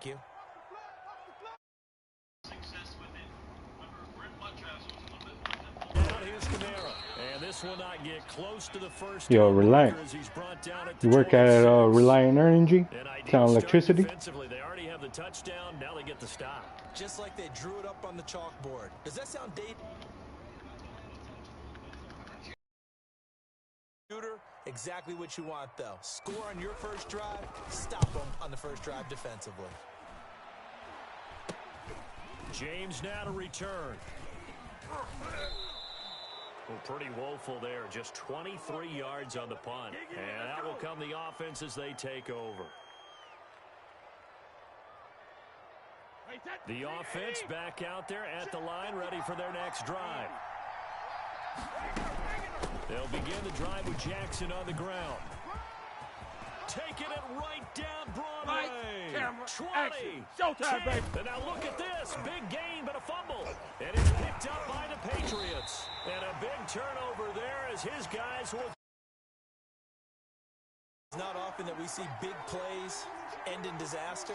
Thank you. Here's Camara, and this will not get close to the first. Yo, Reliant. You work at Reliant Energy? Sound electricity? They already have the touchdown. Now they get the stop. Just like they drew it up on the chalkboard. Does that sound dated? Exactly what you want, though. Score on your first drive, stop them on the first drive defensively. James now to return. Well, pretty woeful there. Just 23 yards on the punt. And that will come the offense as they take over. The offense back out there at the line, ready for their next drive. They'll begin the drive with Jackson on the ground. Taking it right down Broadway. 20. Showtime, baby. And now look at this. Big gain, but a fumble. And it's picked up by the Patriots. And a big turnover there as his guys will. It's not often that we see big plays end in disaster.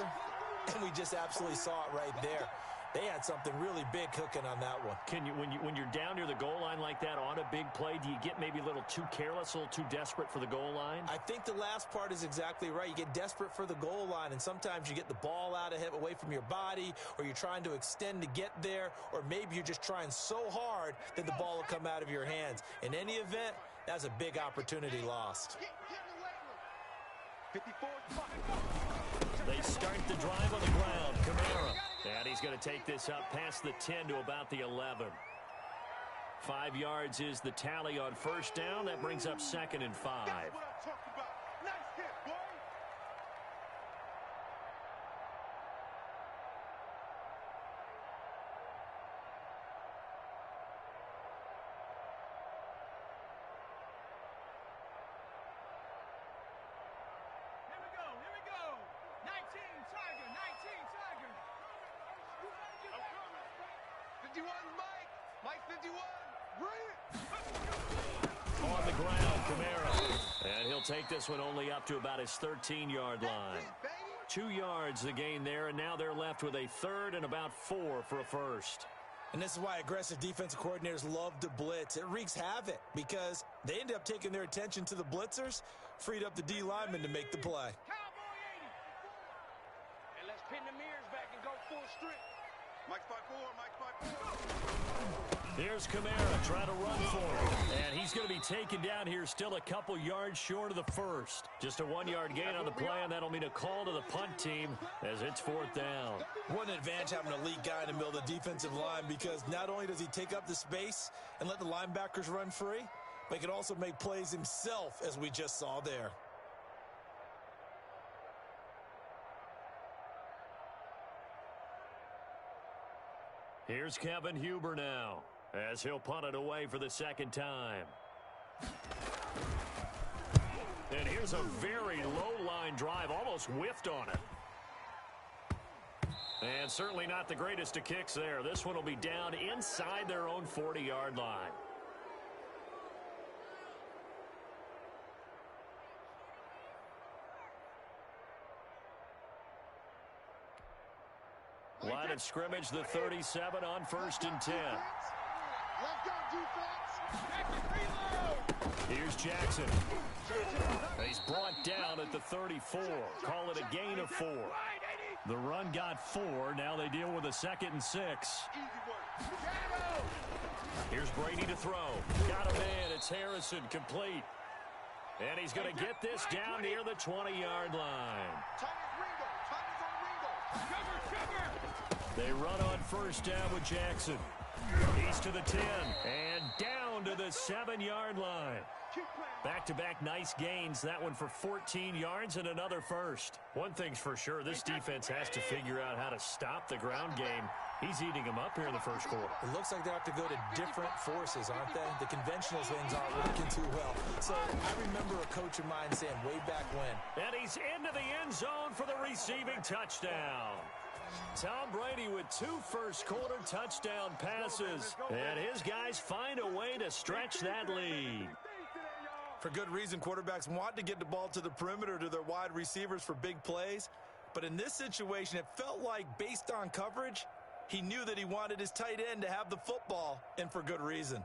And we just absolutely saw it right there. They had something really big cooking on that one. Can you, when you're down near the goal line like that on a big play, do you get maybe a little too careless, a little too desperate for the goal line? I think the last part is exactly right. You get desperate for the goal line, and sometimes you get the ball out ahead, away from your body, or you're trying to extend to get there, or maybe you're just trying so hard that the ball will come out of your hands. In any event, that's a big opportunity lost. They start the drive on the ground. Camara. And he's going to take this up past the 10 to about the 11. 5 yards is the tally on first down. That brings up 2nd and 5. On the ground, Camara. And he'll take this one only up to about his 13-yard line. 2 yards the gain there, and now they're left with a 3rd and about 4 for a first. And this is why aggressive defensive coordinators love to blitz. It wreaks havoc because they end up taking their attention to the blitzers, freed up the D lineman to make the play. And let's pin the mirrors back and go full strip. Mike's 5-4, Mike's 5-4. Here's Camara trying to run for it. And he's going to be taken down here still a couple yards short of the first. Just a 1-yard gain on the play, and that'll mean a call to the punt team as it's 4th down. What an advantage having an elite guy in the middle of the defensive line, because not only does he take up the space and let the linebackers run free, but he can also make plays himself, as we just saw there. Here's Kevin Huber now, as he'll punt it away for the 2nd time. And here's a very low-line drive, almost whiffed on it. And certainly not the greatest of kicks there. This one will be down inside their own 40-yard line. Line of scrimmage, the 37 on 1st and 10. Here's Jackson. He's brought down at the 34. Call it a gain of 4. The run got 4. Now they deal with a 2nd and 6. Here's Brady to throw. Got a man. It's Harrison, complete. And he's going to get this down near the 20-yard line. They run on first down with Jackson. He's to the 10 and down to the 7-yard line. Back-to-back nice gains. That one for 14 yards and another first. One thing's for sure, this defense has to figure out how to stop the ground game. He's eating them up here in the first quarter. It looks like they have to go to different forces, aren't they? The conventional things aren't working too well. So I remember a coach of mine saying way back when. And he's into the end zone for the receiving touchdown. Tom Brady with 2 first-quarter touchdown passes. And his guys find a way to stretch that lead. For good reason, quarterbacks want to get the ball to the perimeter to their wide receivers for big plays. But in this situation, it felt like, based on coverage, he knew that he wanted his tight end to have the football, and for good reason.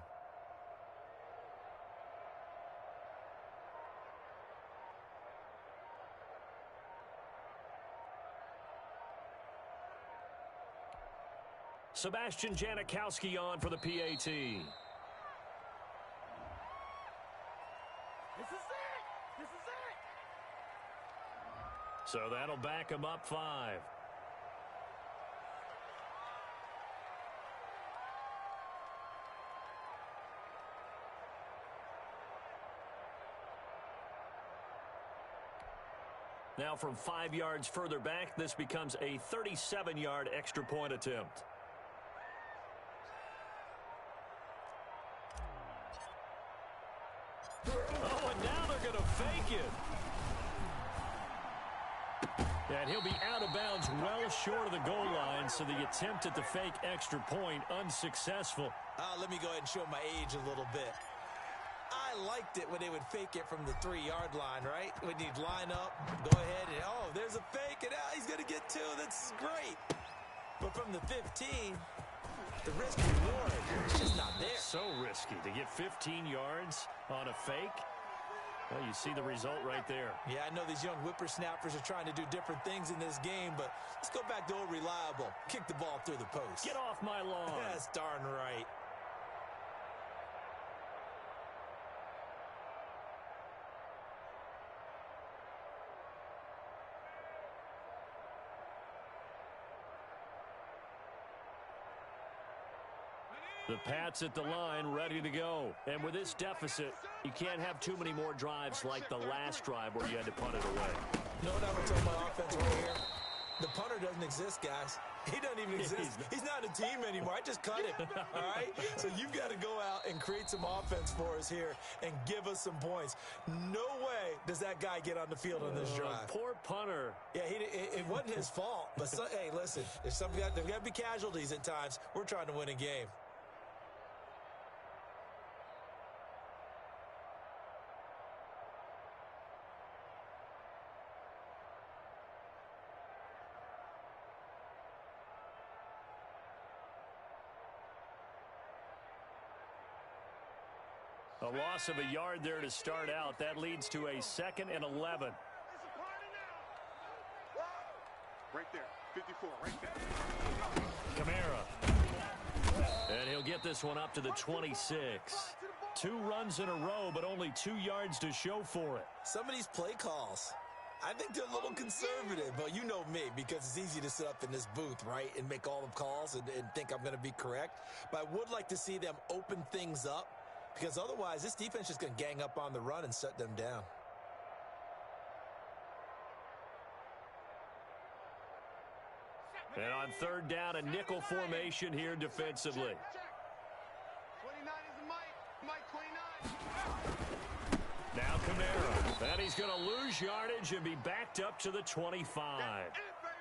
Sebastian Janikowski on for the PAT. This is it! This is it! So that'll back him up 5. Now from 5 yards further back, this becomes a 37-yard extra point attempt. Oh, and now they're going to fake it. And he'll be out of bounds well short of the goal line, so the attempt at the fake extra point unsuccessful. Let me go ahead and show my age a little bit. I liked it when they would fake it from the 3-yard line, right? When you'd line up, go ahead, and oh, there's a fake, and he's going to get 2. That's great. But from the 15, the risk reward is just not there. So risky to get 15 yards on a fake. Well, you see the result right there. Yeah, I know these young whippersnappers are trying to do different things in this game, but let's go back to old reliable. Kick the ball through the post. Get off my lawn. That's darn right. The Pats at the line, ready to go. And with this deficit, you can't have too many more drives like the last drive where you had to punt it away. You know what I would tell my offense right here? The punter doesn't exist, guys. He doesn't even exist. He's not a team anymore. I just cut him, all right? So you've got to go out and create some offense for us here and give us some points. No way does that guy get on the field on this drive. Poor punter. Yeah, it wasn't his fault. But, hey, listen, there's got to be casualties at times. We're trying to win a game. A loss of a yard there to start out. That leads to a 2nd and 11. Right there, 54, right there. Kamara. And he'll get this one up to the 26. 2 runs in a row, but only 2 yards to show for it. Some of these play calls, I think they're a little conservative, but you know me, because it's easy to sit up in this booth, right, and make all the calls and think I'm going to be correct. But I would like to see them open things up, because otherwise this defense is going to gang up on the run and shut them down. And on 3rd down, a nickel formation here defensively. 29 is the Mike 29. Now Kamara. And he's going to lose yardage and be backed up to the 25.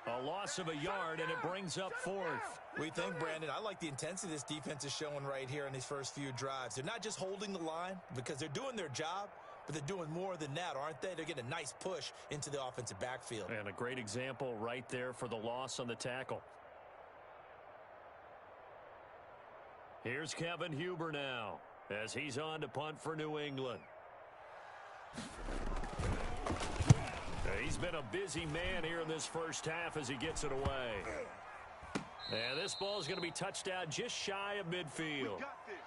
A loss of a yard, and it brings up 4th. We think, Brandon, I like the intensity this defense is showing right here in these first few drives. They're not just holding the line because they're doing their job, but they're doing more than that, aren't they? They're getting a nice push into the offensive backfield. And a great example right there for the loss on the tackle. Here's Kevin Huber now as he's on to punt for New England. He's been a busy man here in this first half as he gets it away. And this ball is going to be touched out just shy of midfield. We got this.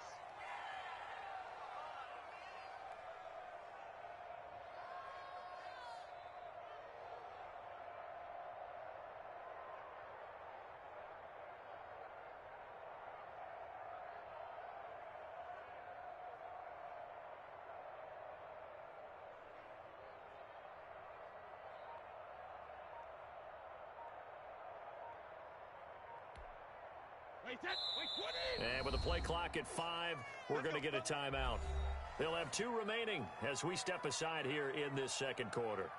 And with the play clock at 5, we're going to get a timeout. They'll have 2 remaining as we step aside here in this second quarter.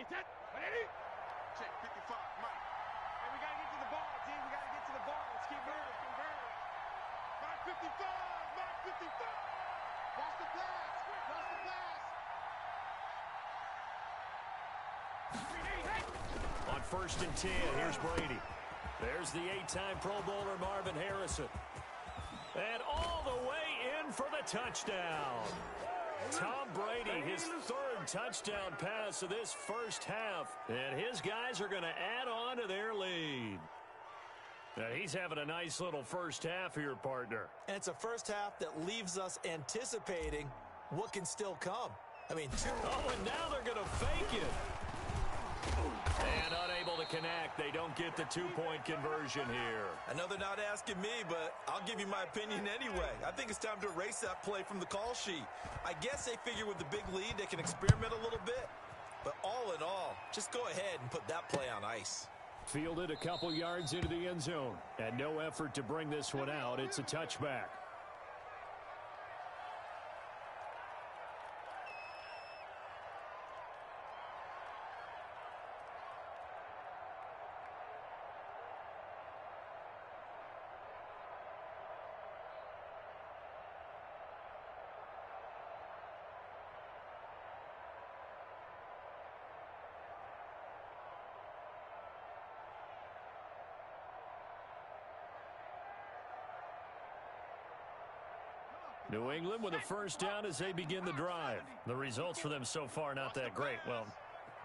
Check 55, Mike. Hey, we got to get to the ball, D. We got to get to the ball. Let's keep moving. Mike 55, Mike 55. Watch the pass. Watch the pass. On 1st and 10, here's Brady. There's the 8-time Pro Bowler Marvin Harrison. And all the way in for the touchdown. Tom Brady, his 3rd touchdown pass of this first half. And his guys are going to add on to their lead. Now he's having a nice little first half here, partner. And it's a first half that leaves us anticipating what can still come. I mean, oh, and now they're going to fake it. And unable to connect. They don't get the 2-point conversion here. I know they're not asking me, but I'll give you my opinion anyway. I think it's time to erase that play from the call sheet. I guess they figure with the big lead they can experiment a little bit. But all in all, just go ahead and put that play on ice. Fielded a couple yards into the end zone. And no effort to bring this one out. It's a touchback. New England with a first down as they begin the drive. The results for them so far not that great. Well,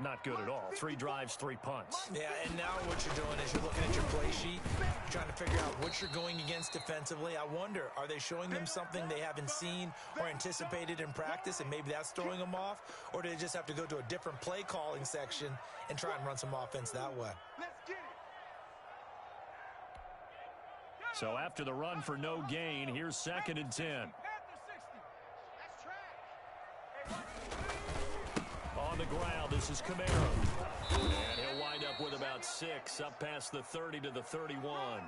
not good at all. 3 drives, 3 punts. Yeah, and now what you're doing is you're looking at your play sheet, trying to figure out what you're going against defensively. I wonder, are they showing them something they haven't seen or anticipated in practice, and maybe that's throwing them off? Or do they just have to go to a different play calling section and try and run some offense that way? So after the run for no gain, here's 2nd and 10. On the ground, this is Camaro. And he'll wind up with about 6, up past the 30 to the 31.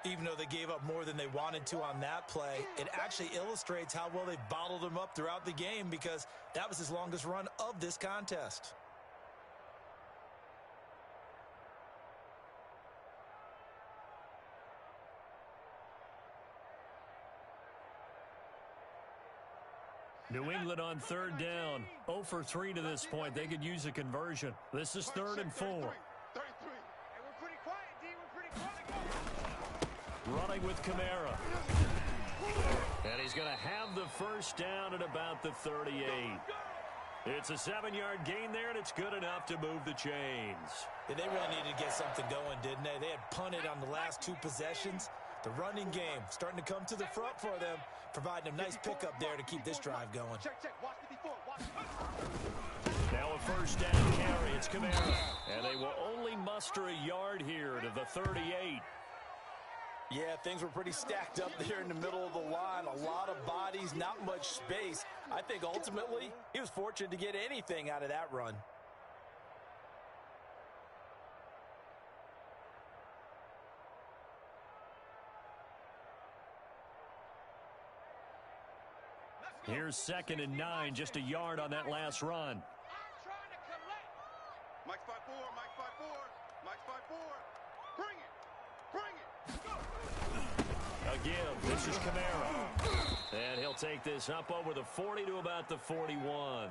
Even though they gave up more than they wanted to on that play, it actually illustrates how well they bottled him up throughout the game, because that was his longest run of this contest. New England on 3rd down. 0 for 3 to this point. They could use a conversion. This is 3rd and 4. 33. Hey, we're pretty quiet, D. We're pretty quiet. Running with Camara. And he's going to have the first down at about the 38. It's a 7-yard gain there, and it's good enough to move the chains. Yeah, they really needed to get something going, didn't they? They had punted on the last 2 possessions. The running game starting to come to the front for them, providing a nice pickup there to keep this drive going. Now a first down carry. It's Camara. And they will only muster a yard here to the 38. Yeah, things were pretty stacked up there in the middle of the line. A lot of bodies, not much space. I think ultimately he was fortunate to get anything out of that run. Here's 2nd and 9, just a yard on that last run. Mike's 5-4, Mike's 5-4, Mike's 5-4. Bring it. A give. This is Camara. And he'll take this up over the 40 to about the 41.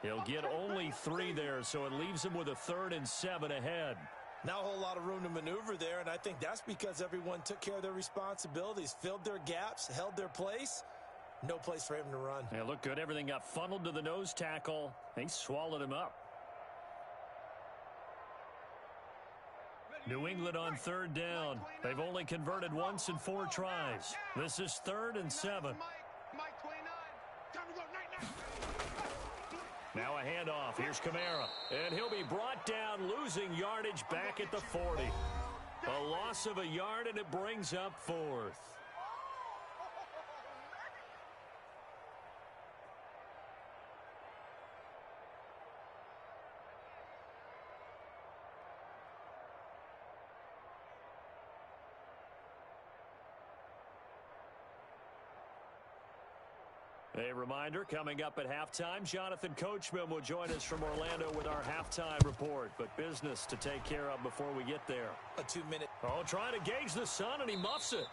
He'll get only 3 there, so it leaves him with a 3rd and 7 ahead. Not a whole lot of room to maneuver there, and I think that's because everyone took care of their responsibilities, filled their gaps, held their place. No place for him to run. Yeah, looked good. Everything got funneled to the nose tackle. They swallowed him up. New England on 3rd down. They've only converted once in 4 tries. This is 3rd and 7. Now a handoff. Here's Camara. And he'll be brought down, losing yardage back at the 40. A loss of a yard, and it brings up 4th. A reminder, coming up at halftime, Jonathan Coachman will join us from Orlando with our halftime report. But business to take care of before we get there. A 2-minute. Oh, trying to gauge the sun, and he muffs it.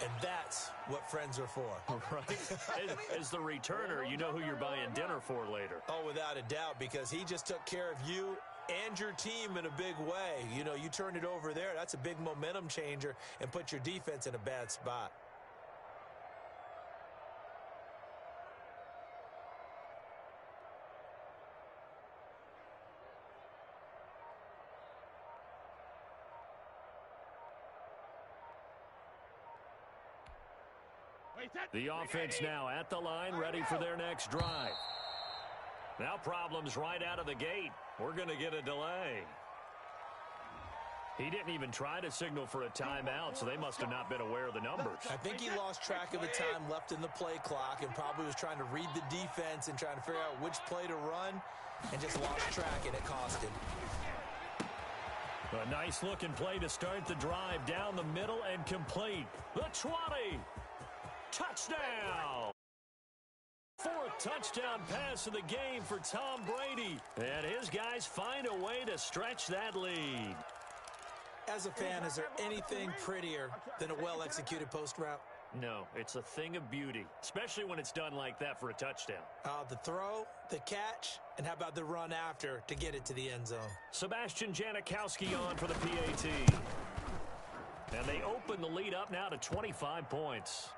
And that's what friends are for. Right. As the returner, you know who you're buying dinner for later. Oh, without a doubt, because he just took care of you and your team in a big way. You know, you turn it over there. That's a big momentum changer and put your defense in a bad spot. The offense now at the line, ready for their next drive. Now problems right out of the gate. We're going to get a delay. He didn't even try to signal for a timeout, so they must have not been aware of the numbers. I think he lost track of the time left in the play clock and probably was trying to read the defense and trying to figure out which play to run and just lost track, and it cost him. A nice-looking play to start the drive down the middle and complete. The 20. Touchdown! Fourth touchdown pass of the game for Tom Brady. And his guys find a way to stretch that lead. As a fan, is there anything prettier than a well-executed post route? No, it's a thing of beauty, especially when it's done like that for a touchdown. The throw, the catch, and how about the run after to get it to the end zone? Sebastian Janikowski on for the PAT. And they open the lead up now to 25 points.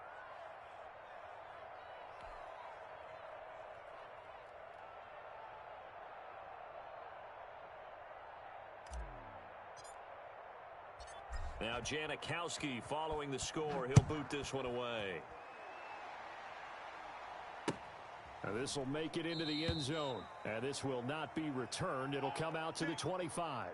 Now Janikowski following the score. He'll boot this one away. Now this will make it into the end zone. And this will not be returned. It'll come out to the 25.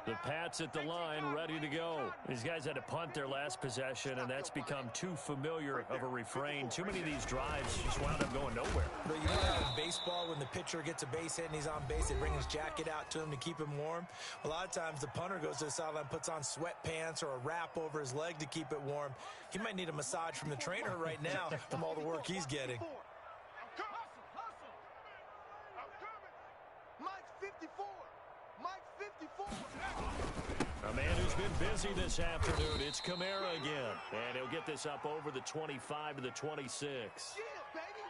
The Pats at the line, ready to go. These guys had to punt their last possession, and that's become too familiar of a refrain. Too many of these drives just wound up going nowhere. But you know how in baseball, when the pitcher gets a base hit and he's on base, they bring his jacket out to him to keep him warm? A lot of times the punter goes to the sideline, puts on sweatpants or a wrap over his leg to keep it warm. He might need a massage from the trainer right now from all the work he's getting. A man who's been busy this afternoon. It's Kamara again. And he'll get this up over the 25 to the 26.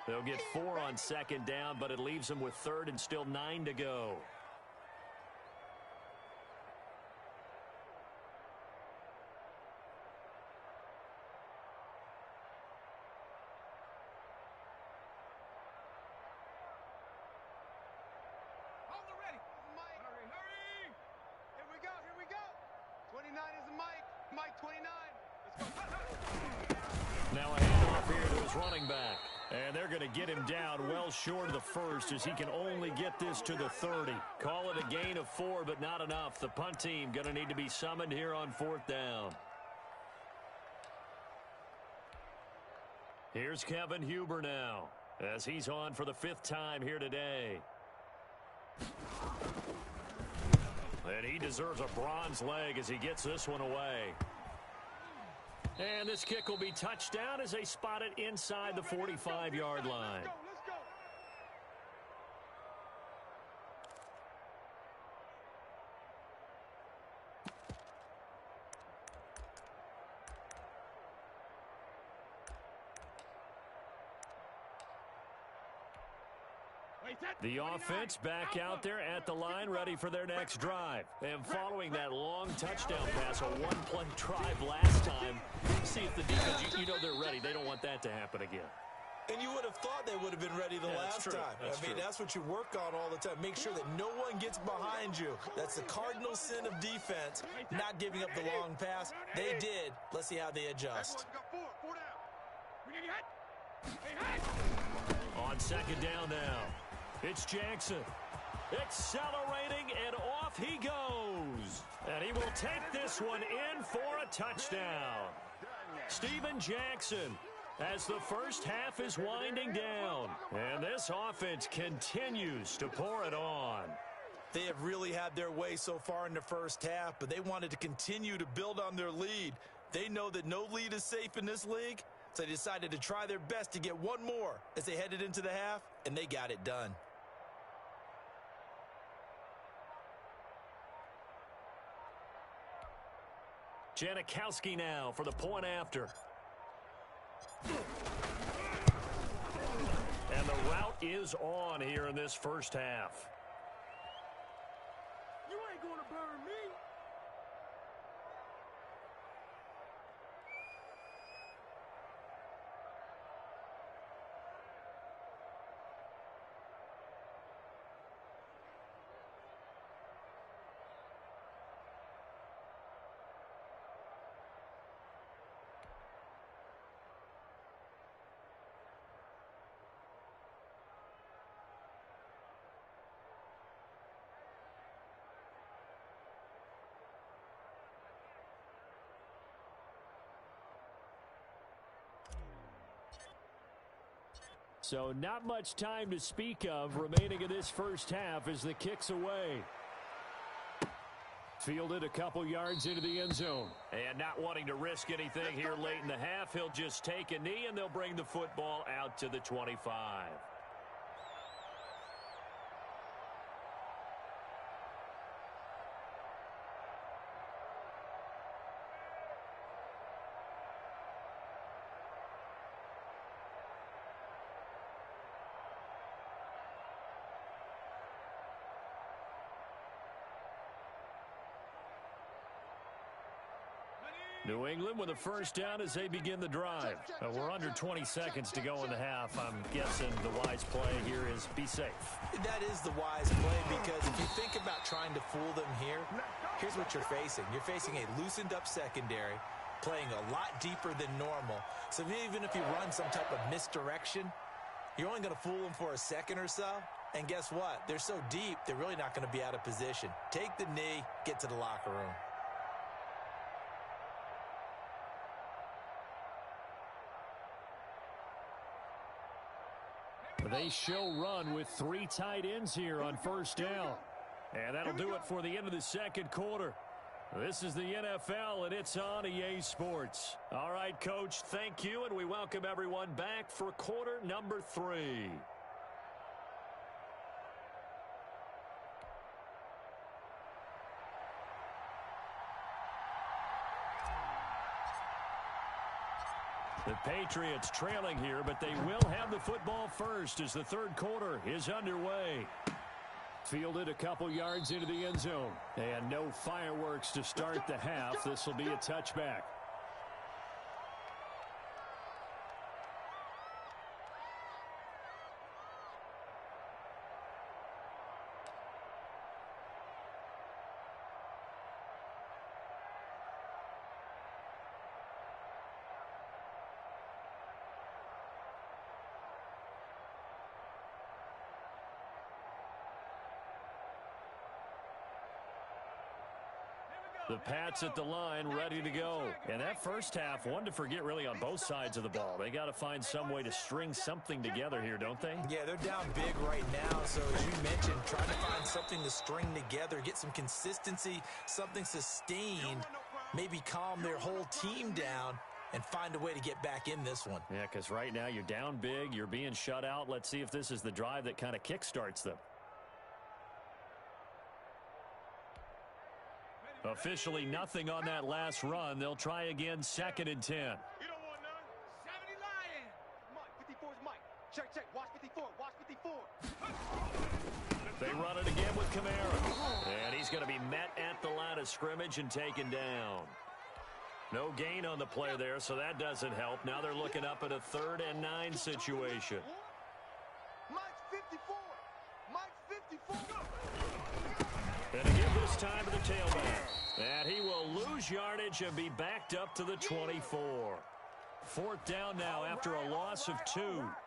They'll get 4 on second down, but it leaves them with third and still 9 to go. Now a handoff here to his running back. And they're going to get him down well short of the first as he can only get this to the 30. Call it a gain of 4, but not enough. The punt team going to need to be summoned here on 4th down. Here's Kevin Huber now as he's on for the 5th time here today. And he deserves a bronze leg as he gets this one away. And this kick will be touchdown as they spot it inside the 45-yard line. The offense back out there at the line, ready for their next drive. And following that long touchdown pass, a one-play drive last time, see if the defense, you know they're ready. They don't want that to happen again. And you would have thought they would have been ready the last time. That's what you work on all the time. Make sure that no one gets behind you. That's the cardinal sin of defense, not giving up the long pass. They did. Let's see how they adjust. On second down now. It's Jackson, accelerating, and off he goes. And he will take this one in for a touchdown. Steven Jackson, as the first half is winding down. And this offense continues to pour it on. They have really had their way so far in the first half, but they wanted to continue to build on their lead. They know that no lead is safe in this league, so they decided to try their best to get one more as they headed into the half, and they got it done. Janikowski now for the point after. And the route is on here in this first half. You ain't gonna burn me. So not much time to speak of remaining in this first half as the kick's away. Fielded a couple yards into the end zone. And not wanting to risk anything here late in the half, he'll just take a knee and they'll bring the football out to the 25. New England with a first down as they begin the drive. We're under 20 seconds to go in the half. I'm guessing the wise play here is be safe. That is the wise play, because if you think about trying to fool them here, here's what you're facing. You're facing a loosened up secondary, playing a lot deeper than normal. So even if you run some type of misdirection, you're only going to fool them for a second or so. And guess what? They're so deep, they're really not going to be out of position. Take the knee, get to the locker room. They show run with 3 tight ends here on first down. And that'll do it for the end of the second quarter. This is the NFL, and it's on EA Sports. All right, Coach, thank you, and we welcome everyone back for quarter number 3. The Patriots trailing here, but they will have the football first as the third quarter is underway. Fielded a couple yards into the end zone. And no fireworks to start the half. This will be a touchback. The Pats at the line, ready to go. And that first half, one to forget really on both sides of the ball. They got to find some way to string something together here, don't they? Yeah, they're down big right now. So as you mentioned, trying to find something to string together, get some consistency, something sustained, maybe calm their whole team down and find a way to get back in this one. Yeah, because right now you're down big, you're being shut out. Let's see if this is the drive that kind of kickstarts them. Officially nothing on that last run. They'll try again, 2nd and 10. You don't want none. 70 Lion. Mike, 54 is Mike. Check, check. Watch 54. Watch 54. They run it again with Kamara. And he's going to be met at the line of scrimmage and taken down. No gain on the play there, so that doesn't help. Now they're looking up at a 3rd and 9 situation. Mike's 54. Mike's 54. And to give this time to the tailback. And he will lose yardage and be backed up to the 24. 4th down now after a loss of 2.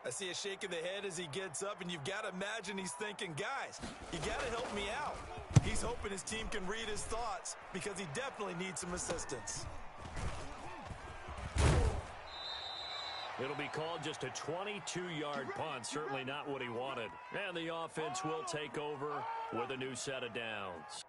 I see a shake of the head as he gets up, and you've got to imagine he's thinking, guys, you got to help me out. He's hoping his team can read his thoughts because he definitely needs some assistance. It'll be called just a 22-yard punt. Certainly not what he wanted. And the offense will take over with a new set of downs.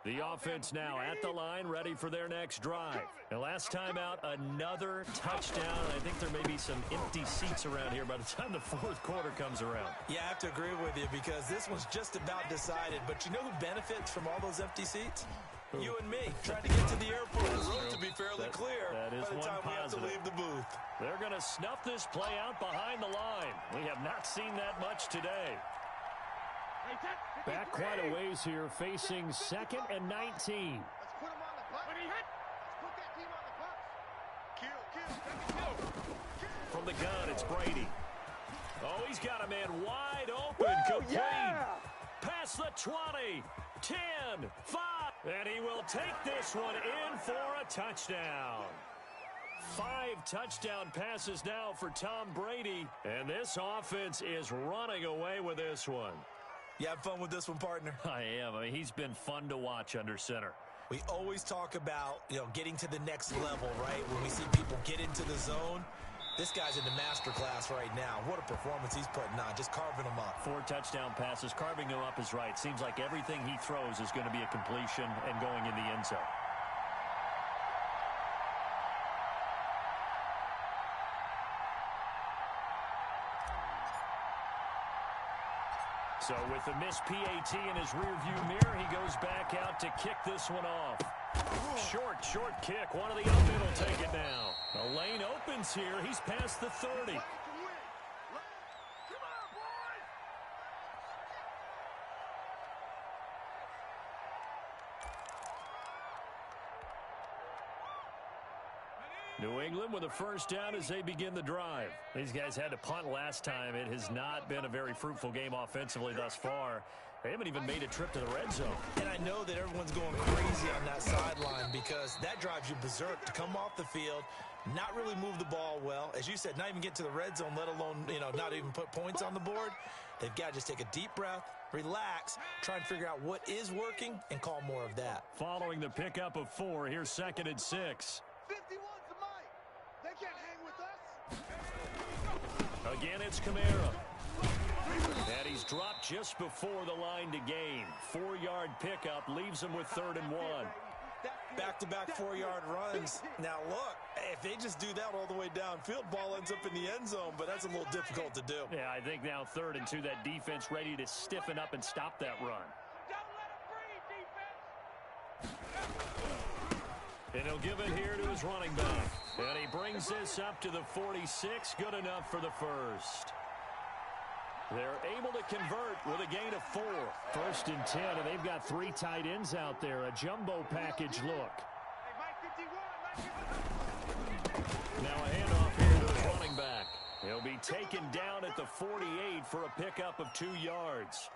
The offense now at the line, ready for their next drive. And last time out, another touchdown. I think there may be some empty seats around here by the time the fourth quarter comes around. Yeah, I have to agree with you because this one's just about decided. But you know who benefits from all those empty seats? You and me, trying to get to the airport. The road to be fairly clear that is by the time we have to leave the booth. They're going to snuff this play out behind the line. We have not seen that much today. Back quite a ways here, facing 2nd and 19. Let's put him on the bus. Let's put that team on the bus. Kill. From the gun, it's Brady. Oh, he's got a man wide open. Complete. Yeah! Past the 20. 10. 5. And he will take this one in for a touchdown. 5 touchdown passes now for Tom Brady. And this offense is running away with this one. You have fun with this one, partner? I am. I mean, he's been fun to watch under center. We always talk about, getting to the next level, right? When we see people get into the zone, this guy's in the master class right now. What a performance he's putting on, just carving them up. 4 touchdown passes. Carving them up is right. Seems like everything he throws is going to be a completion and going in the end zone. So with the missed PAT in his rearview mirror, he goes back out to kick this one off. Short kick. One of the up will take it now. The lane opens here. He's past the 30. New England with a first down as they begin the drive. These guys had to punt last time. It has not been a very fruitful game offensively thus far. They haven't even made a trip to the red zone. And I know that everyone's going crazy on that sideline because that drives you berserk to come off the field, not really move the ball well. As you said, not even get to the red zone, let alone, not even put points on the board. They've got to just take a deep breath, relax, try and figure out what is working, and call more of that. Following the pickup of 4, here's 2nd and 6. 51's the mic. They can't hang with us. Again, it's Kamara. And he's dropped just before the line to gain. 4-yard pickup leaves him with 3rd and 1. Back-to-back 4-yard runs. Now, look, if they just do that all the way downfield, ball ends up in the end zone, but that's a little difficult to do. Yeah, I think now 3rd and 2, that defense ready to stiffen up and stop that run. Don't let him breathe, defense. And he'll give it here to his running back. And he brings this up to the 46. Good enough for the first. They're able to convert with a gain of 4. 1st and 10, and they've got 3 tight ends out there. A jumbo package look. Hey, Mike 51, Now a handoff here to his running back. He'll be taken down at the 48 for a pickup of 2 yards.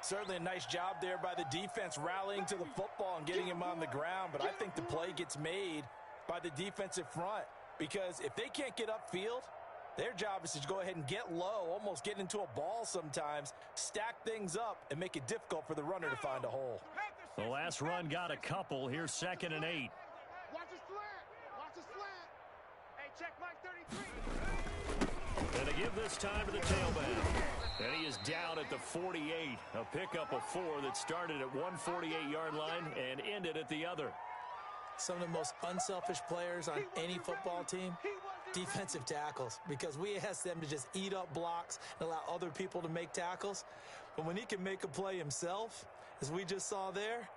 Certainly a nice job there by the defense rallying to the football and getting him on the ground, but I think the play gets made by the defensive front because if they can't get upfield, their job is to go ahead and get low, almost get into a ball sometimes, stack things up, and make it difficult for the runner to find a hole. The last run got a couple. Here's 2nd and 8. watch his slant. Watch his slant. Hey, check Mike 33. And to give this time to the tailback. And he is down at the 48. A pickup of 4 that started at one 48-yard line and ended at the other. Some of the most unselfish players on any football team, defensive tackles, because we ask them to just eat up blocks and allow other people to make tackles. But when he can make a play himself, as we just saw there,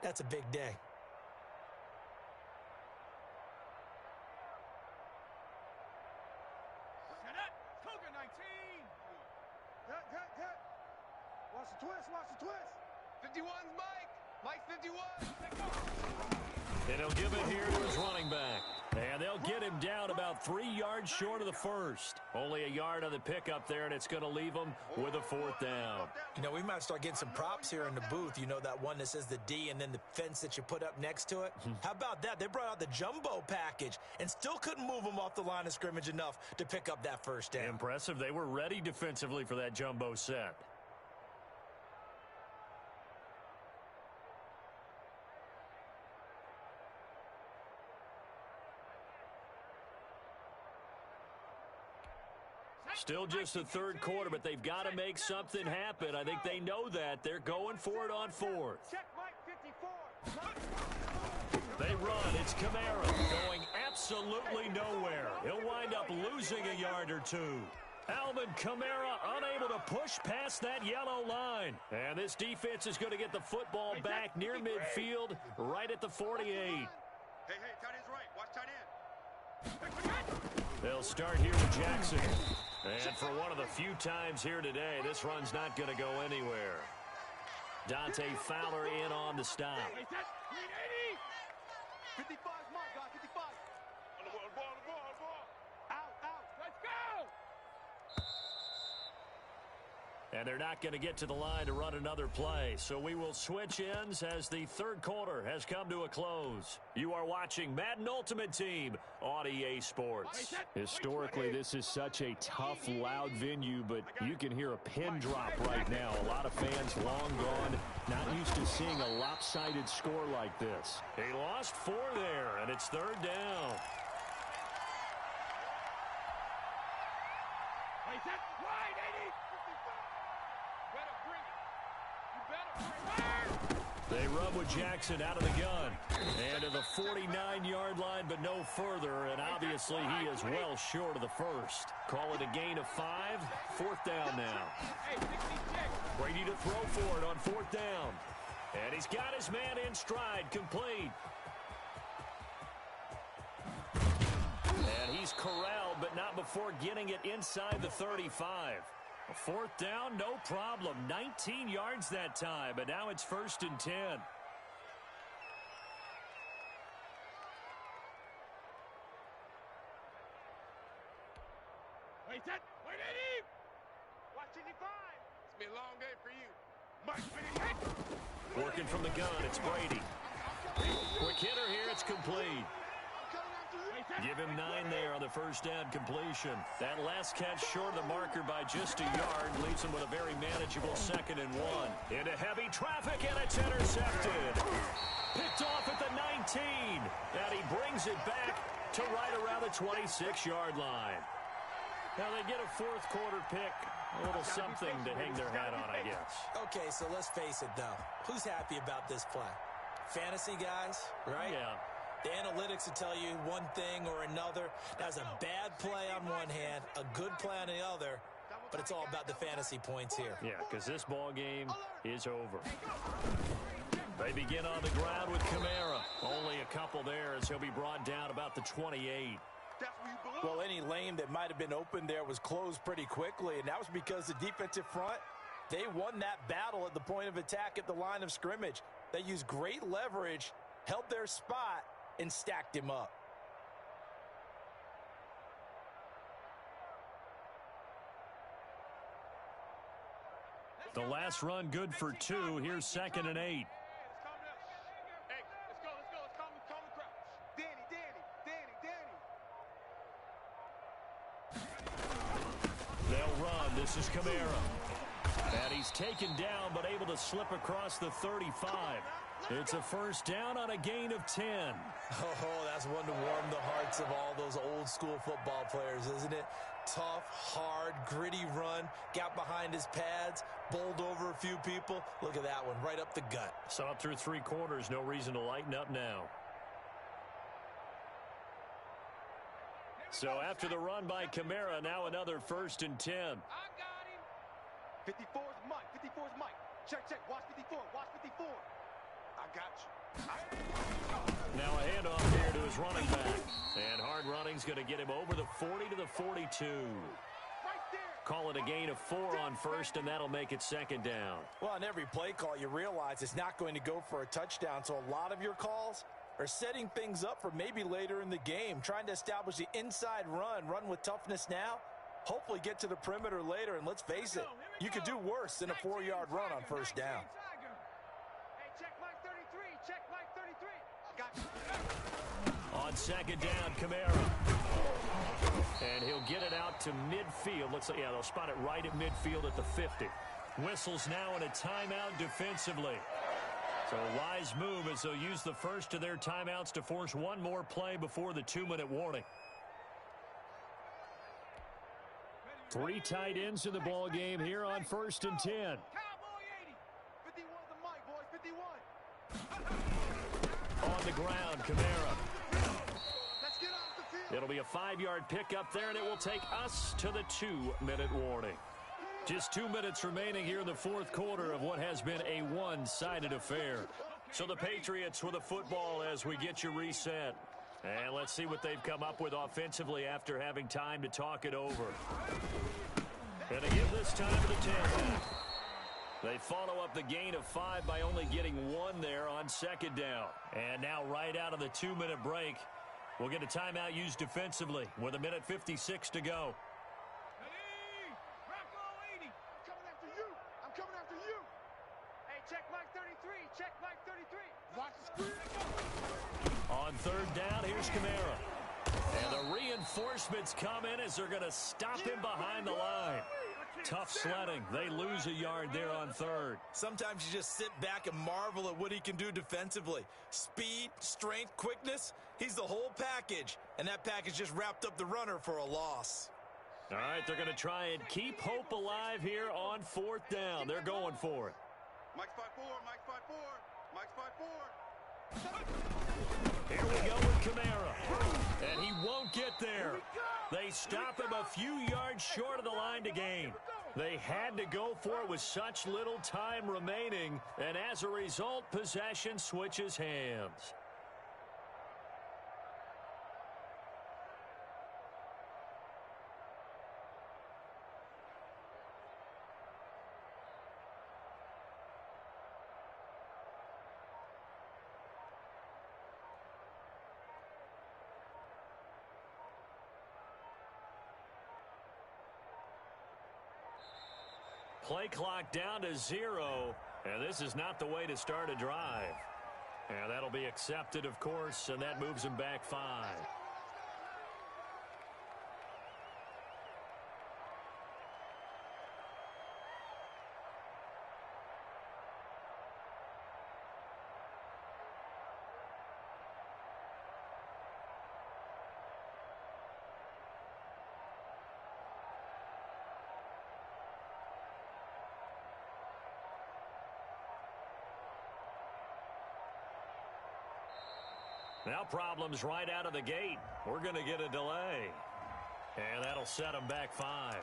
that's a big day. Set up. Cougar 19. Cut. Watch the twist. 51's Mike. Mike's 51. And he'll give it here to his running back. And they'll get him down about 3 yards short of the first. Only a yard on the pickup there, and it's going to leave him with a 4th down. You know, we might start getting some props here in the booth. You know, that one that says the D and then the fence that you put up next to it? How about that? They brought out the jumbo package and still couldn't move him off the line of scrimmage enough to pick up that 1st down. Impressive. They were ready defensively for that jumbo set. Still just the 3rd quarter, but they've got to make something happen. I think they know that. They're going for it on 4th. Check Mike 54. They run. It's Kamara going absolutely nowhere. He'll wind up losing a yard or 2. Alvin Kamara unable to push past that yellow line. And this defense is going to get the football back near midfield, right at the 48. Hey, tight end's right. Watch tight end. They'll start here with Jackson. And for one of the few times here today, this run's not going to go anywhere. Dante Fowler in on the stop. 55's Mike, guys. 55. On the ball. Out. Let's go. And they're not going to get to the line to run another play. So we will switch ends as the 3rd quarter has come to a close. You are watching Madden Ultimate Team on EA Sports. Historically, this is such a tough, loud venue, but you can hear a pin drop right now. A lot of fans long gone, not used to seeing a lopsided score like this. He lost 4 there, and it's 3rd down. They run with Jackson out of the gun. And to the 49-yard line, but no further. And obviously, he is well short of the 1st. Call it a gain of 5. 4th down now. Brady to throw for it on 4th down. And he's got his man in stride, complete. And he's corralled, but not before getting it inside the 35. A 4th down, no problem. 19 yards that time, but now it's 1st and 10. Wait, Eddie! Watch 55. It's been a long day for you. Mike, working from the gun, it's Brady. Quick hitter here, it's complete. Give him 9 there on the 1st down completion. That last catch short of the marker by just a yard leaves him with a very manageable 2nd and 1. Into heavy traffic, and it's intercepted. Picked off at the 19. And he brings it back to right around the 26-yard line. Now they get a 4th quarter pick. A little something to hang their hat on, I guess. Okay, so let's face it, though. Who's happy about this play? Fantasy guys, right? Yeah. The analytics will tell you one thing or another. That's a bad play on one hand, a good play on the other, but it's all about the fantasy points here. Yeah, because this ball game is over. They begin on the ground with Kamara. Only a couple there as he'll be brought down about the 28. Well, any lane that might have been open there was closed pretty quickly, and that was because the defensive front, they won that battle at the point of attack at the line of scrimmage. They used great leverage, held their spot, and stacked him up. The last run good for 2. Here's 2nd and 8. Hey, let's go. Let's calm the crowd. Danny. They'll run. This is Kamara. And he's taken down, but able to slip across the 35. It's a 1st down on a gain of 10. Oh, that's one to warm the hearts of all those old school football players, isn't it? Tough, hard, gritty run, got behind his pads, bowled over a few people. Look at that one, right up the gut. Saw it through 3 quarters, no reason to lighten up now. So after the run by Kamara, now another 1st and 10. I got him. 54's Mike. Check. Watch 54. I got you. Now a handoff here to his running back. And hard running's going to get him over the 40 to the 42. Call it a gain of 4 on first, and that'll make it second down. Well, on every play call, you realize it's not going to go for a touchdown, so a lot of your calls are setting things up for maybe later in the game, trying to establish the inside run with toughness now, hopefully get to the perimeter later, and let's face it, you could do worse than a 4-yard run on first down. Hey, check Mike 33. Check Mike 33. Got On second down, Kamara. And he'll get it out to midfield. Looks like, yeah, they'll spot it right at midfield at the 50. Whistles now in a timeout defensively. So a wise move as they'll use the first of their timeouts to force one more play before the 2-minute warning. 3 tight ends in the ball game here on 1st and 10. Cowboy 80. 51 the mic, boys. 51. On the ground, Kamara. Let's get off the field. It'll be a 5-yard pickup there, and it will take us to the 2-minute warning. Just 2 minutes remaining here in the fourth quarter of what has been a one-sided affair. So the Patriots with the football as we get you reset. And let's see what they've come up with offensively after having time to talk it over. And they give this time to the 10. They follow up the gain of 5 by only getting 1 there on second down. And now right out of the 2-minute break, we'll get a timeout used defensively with 1:56 to go. Check Mike 33. Check Mike 33. Watch the screen. On third down, here's Kamara. And the reinforcements come in as they're going to stop him behind the line. Tough sledding. They lose a yard there on third. Sometimes you just sit back and marvel at what he can do defensively. Speed, strength, quickness, he's the whole package. And that package just wrapped up the runner for a loss. All right, they're going to try and keep hope alive here on 4th down. They're going for it. Mike's 5'4", Mike's 5'4", Mike's 5'4". Here we go with Kamara. And he won't get there. They stop him a few yards short of the line to gain. They had to go for it with such little time remaining. And as a result, possession switches hands. Play clock down to 0, and this is not the way to start a drive. And that'll be accepted, of course, and that moves him back 5. Now problems right out of the gate. We're going to get a delay. And that'll set them back 5.